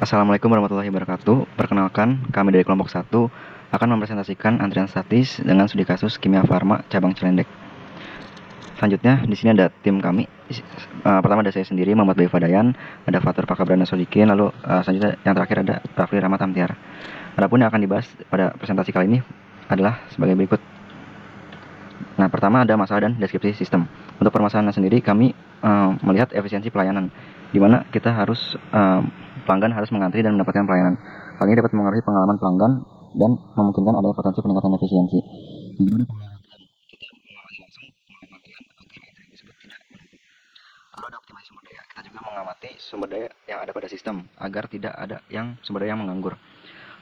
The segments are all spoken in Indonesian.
Assalamualaikum warahmatullahi wabarakatuh. Perkenalkan, kami dari kelompok 1 akan mempresentasikan antrian statis dengan studi kasus kimia farma cabang Cilendek. Selanjutnya, di sini ada tim kami. Pertama ada saya sendiri, Muhammad Bayu Fadayan, ada Fatur Pakabrana Sodikin, lalu selanjutnya yang terakhir ada Rafli Rahmat Amtiar. Adapun yang akan dibahas pada presentasi kali ini adalah sebagai berikut. Nah, pertama ada masalah dan deskripsi sistem. Untuk permasalahan sendiri, kami melihat efisiensi pelayanan, di mana kita harus pelanggan harus mengantri dan mendapatkan pelayanan. Hal ini dapat mengaruhi pengalaman pelanggan dan memungkinkan ada potensi peningkatan efisiensi. Lalu ada optimasi sumber daya. Kita juga mengamati sumber daya yang ada pada sistem agar tidak ada sumber daya yang menganggur.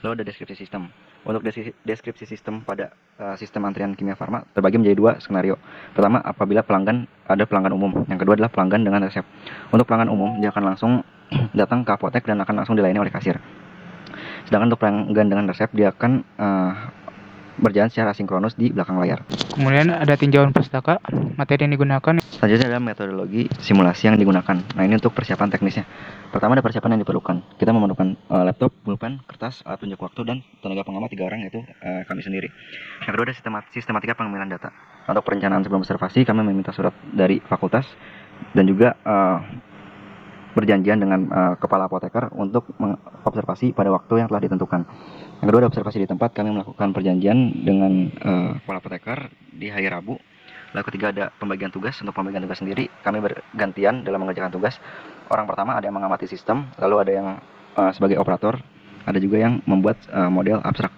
Lalu ada deskripsi sistem. Untuk deskripsi sistem pada sistem antrian kimia farma terbagi menjadi 2 skenario. Pertama, apabila ada pelanggan umum. Yang kedua adalah pelanggan dengan resep. Untuk pelanggan umum, dia akan langsung datang ke apotek dan akan langsung dilayani oleh kasir. Sedangkan untuk pelanggan dengan resep, dia akan berjalan secara asinkronus di belakang layar. Kemudian ada tinjauan pustaka, materi yang digunakan. Selanjutnya adalah metodologi simulasi yang digunakan. Nah, ini untuk persiapan teknisnya. Pertama ada persiapan yang diperlukan. Kita memerlukan laptop, pulpen, kertas, alat tunjuk waktu, dan tenaga pengamat 3 orang, yaitu kami sendiri. Yang kedua ada sistematika pengambilan data. Untuk perencanaan sebelum observasi, kami meminta surat dari fakultas dan juga berjanjian dengan kepala apoteker untuk mengobservasi pada waktu yang telah ditentukan. Yang kedua ada observasi di tempat. Kami melakukan perjanjian dengan kepala apoteker di hari Rabu. Lalu ketiga ada pembagian tugas. Untuk pembagian tugas sendiri, kami bergantian dalam mengerjakan tugas. Orang pertama ada yang mengamati sistem, lalu ada yang sebagai operator, ada juga yang membuat model abstrak.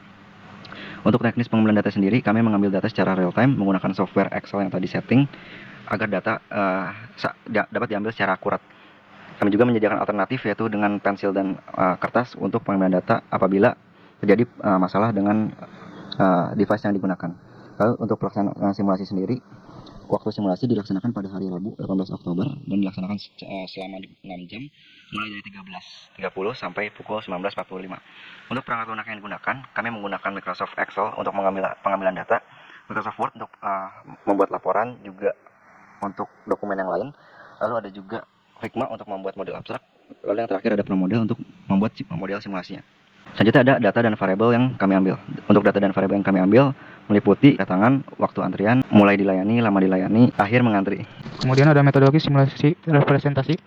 Untuk teknis pengambilan data sendiri, kami mengambil data secara real time menggunakan software Excel yang tadi setting agar data dapat diambil secara akurat. Kami juga menyediakan alternatif, yaitu dengan pensil dan kertas untuk pengambilan data apabila terjadi masalah dengan device yang digunakan. Lalu untuk pelaksanaan simulasi sendiri, waktu simulasi dilaksanakan pada hari Rabu 18 Oktober dan dilaksanakan selama 6 jam mulai dari 13.30 sampai pukul 19.45. Untuk perangkat lunak yang digunakan, kami menggunakan Microsoft Excel untuk pengambilan data, Microsoft Word untuk membuat laporan, juga untuk dokumen yang lain. Lalu ada juga Figma untuk membuat model abstrak. Lalu yang terakhir ada ProModel untuk membuat model simulasinya. Selanjutnya ada data dan variabel yang kami ambil. Untuk data dan variabel yang kami ambil meliputi kedatangan, waktu antrian, mulai dilayani, lama dilayani, akhir mengantri. Kemudian ada metodologi simulasi representasi.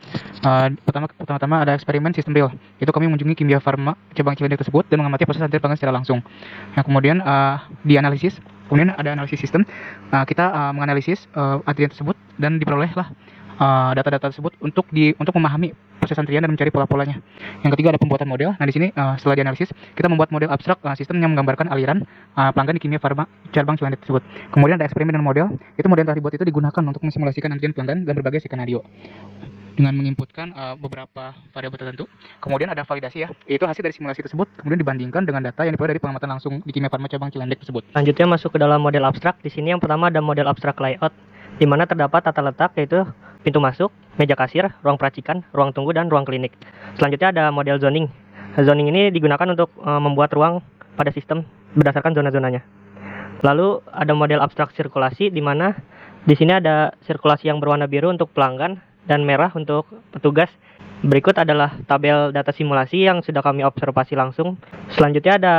Pertama-tama ada eksperimen sistem real. Itu kami mengunjungi kimia farma cabang Cilendek tersebut dan mengamati proses antrian pelanggan secara langsung. Nah, kemudian dianalisis. Kemudian ada analisis sistem. Kita menganalisis antrian tersebut dan diperolehlah data-data tersebut untuk memahami proses antrian dan mencari pola-polanya. Yang ketiga ada pembuatan model. Nah, di sini setelah dianalisis, kita membuat model abstrak sistem yang menggambarkan aliran pelanggan di kimia farma cabang Cilendek tersebut. Kemudian ada eksperimen dan model. Itu model yang telah dibuat itu digunakan untuk mensimulasikan antrian pelanggan dalam berbagai skenario dengan menginputkan beberapa variabel tertentu. Kemudian ada validasi, ya, yaitu hasil dari simulasi tersebut kemudian dibandingkan dengan data yang diperoleh dari pengamatan langsung di kimia farma cabang Cilendek tersebut. Selanjutnya masuk ke dalam model abstrak. Di sini yang pertama ada model abstrak layout, di mana terdapat tata letak, yaitu pintu masuk, meja kasir, ruang peracikan, ruang tunggu, dan ruang klinik. Selanjutnya ada model zoning. Zoning ini digunakan untuk membuat ruang pada sistem berdasarkan zona-zonanya. Lalu ada model abstrak sirkulasi, di mana di sini ada sirkulasi yang berwarna biru untuk pelanggan dan merah untuk petugas. Berikut adalah tabel data simulasi yang sudah kami observasi langsung. Selanjutnya ada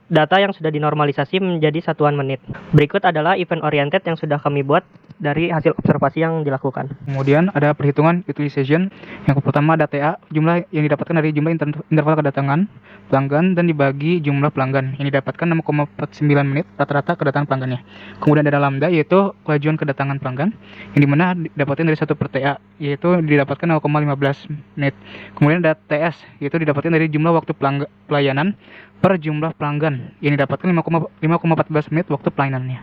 data yang sudah dinormalisasi menjadi satuan menit. Berikut adalah event oriented yang sudah kami buat dari hasil observasi yang dilakukan. Kemudian ada perhitungan utilization. Yang pertama ada TA, jumlah yang didapatkan dari jumlah interval kedatangan pelanggan dan dibagi jumlah pelanggan. Yang didapatkan 6,49 menit rata-rata kedatangan pelanggannya. Kemudian ada lambda, yaitu kelajuan kedatangan pelanggan, yang dimana didapatkan dari 1 per TA, yaitu didapatkan 0,15 menit. Kemudian ada TS, yaitu didapatkan dari jumlah waktu pelayanan per jumlah pelanggan, yang didapatkan 5,14 menit waktu pelayanannya.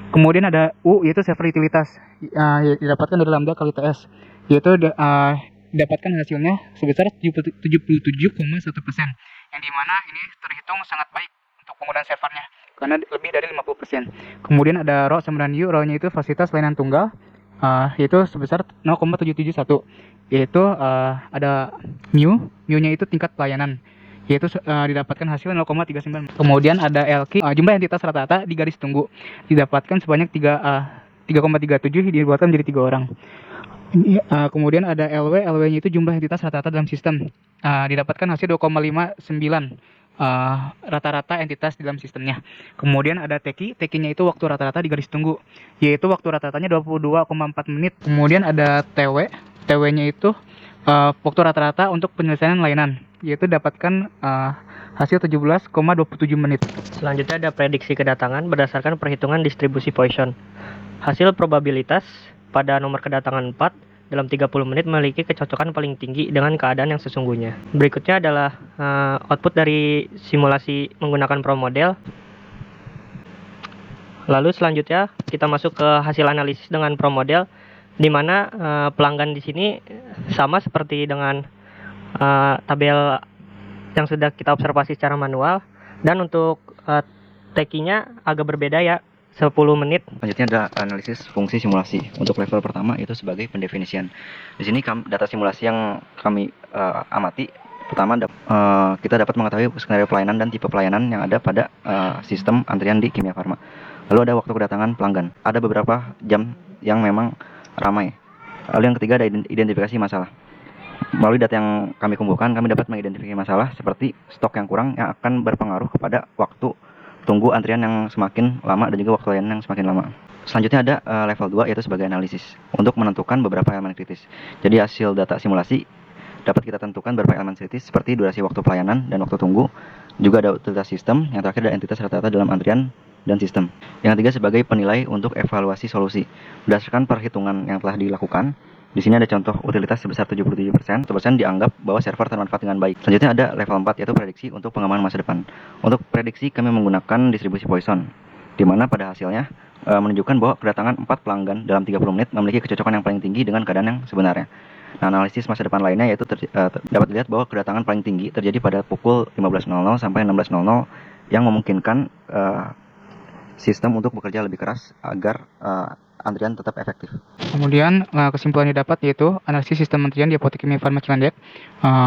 Kemudian ada U, yaitu server utilitas, didapatkan dari lambda kali TS, yaitu didapatkan hasilnya sebesar 77,1%, yang dimana ini terhitung sangat baik untuk penggunaan servernya karena lebih dari 50%. Kemudian ada RAW sama U. RAW-nya itu fasilitas layanan tunggal, yaitu sebesar 0,771, yaitu ada mu-nya itu tingkat pelayanan, yaitu didapatkan hasil 0,39. Kemudian ada LQ, jumlah entitas rata-rata di garis tunggu, didapatkan sebanyak 3,37, dibuatkan menjadi 3 orang. Kemudian ada LW, LW-nya itu jumlah entitas rata-rata dalam sistem. Didapatkan hasil 2,59 rata-rata entitas di dalam sistemnya. Kemudian ada TK, TK-nya itu waktu rata-rata di garis tunggu, yaitu waktu rata-ratanya 22,4 menit. Kemudian ada TW, TW-nya itu waktu rata-rata untuk penyelesaian layanan, yaitu dapatkan hasil 17,27 menit. Selanjutnya ada prediksi kedatangan berdasarkan perhitungan distribusi Poisson. Hasil probabilitas pada nomor kedatangan 4 dalam 30 menit memiliki kecocokan paling tinggi dengan keadaan yang sesungguhnya. Berikutnya adalah output dari simulasi menggunakan Pro Model. Lalu selanjutnya kita masuk ke hasil analisis dengan Pro Model, di mana pelanggan di sini sama seperti dengan tabel yang sudah kita observasi secara manual, dan untuk TK-nya agak berbeda ya, 10 menit. Selanjutnya ada analisis fungsi simulasi. Untuk level pertama itu sebagai pendefinisian. Di sini data simulasi yang kami amati, pertama kita dapat mengetahui skenario pelayanan dan tipe pelayanan yang ada pada sistem antrian di Kimia Farma. Lalu ada waktu kedatangan pelanggan. Ada beberapa jam yang memang ramai. Lalu yang ketiga ada identifikasi masalah. Melalui data yang kami kumpulkan, kami dapat mengidentifikasi masalah seperti stok yang kurang yang akan berpengaruh kepada waktu tunggu antrian yang semakin lama dan juga waktu layanan yang semakin lama. Selanjutnya ada level 2 yaitu sebagai analisis untuk menentukan beberapa elemen kritis. Jadi hasil data simulasi dapat kita tentukan beberapa elemen kritis seperti durasi waktu pelayanan dan waktu tunggu. Juga ada utilitas sistem, yang terakhir ada entitas rata-rata dalam antrian dan sistem. Yang ketiga sebagai penilai untuk evaluasi solusi. Berdasarkan perhitungan yang telah dilakukan, di sini ada contoh utilitas sebesar 77%, 1% dianggap bahwa server termanfaat dengan baik. Selanjutnya ada level 4 yaitu prediksi untuk pengembangan masa depan. Untuk prediksi kami menggunakan distribusi Poisson, di mana pada hasilnya menunjukkan bahwa kedatangan 4 pelanggan dalam 30 menit memiliki kecocokan yang paling tinggi dengan keadaan yang sebenarnya. Nah, analisis masa depan lainnya yaitu dapat dilihat bahwa kedatangan paling tinggi terjadi pada pukul 15.00 sampai 16.00 yang memungkinkan sistem untuk bekerja lebih keras agar antrian tetap efektif. Kemudian kesimpulan yang didapat yaitu analisis sistem antrian di Apotek Kimia Farma Cilandak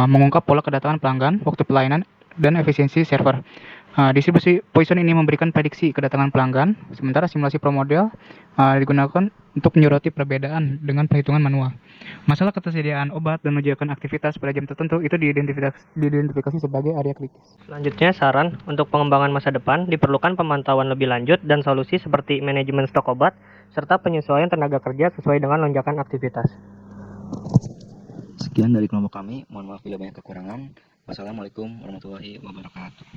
mengungkap pola kedatangan pelanggan, waktu pelayanan, dan efisiensi server. Distribusi Poisson ini memberikan prediksi kedatangan pelanggan, sementara simulasi Pro Model digunakan untuk menyoroti perbedaan dengan perhitungan manual. Masalah ketersediaan obat dan lonjakan aktivitas pada jam tertentu itu diidentifikasi sebagai area kritis. Selanjutnya, saran untuk pengembangan masa depan diperlukan pemantauan lebih lanjut dan solusi seperti manajemen stok obat serta penyesuaian tenaga kerja sesuai dengan lonjakan aktivitas. Sekian dari kelompok kami, mohon maaf bila banyak kekurangan. Wassalamualaikum warahmatullahi wabarakatuh.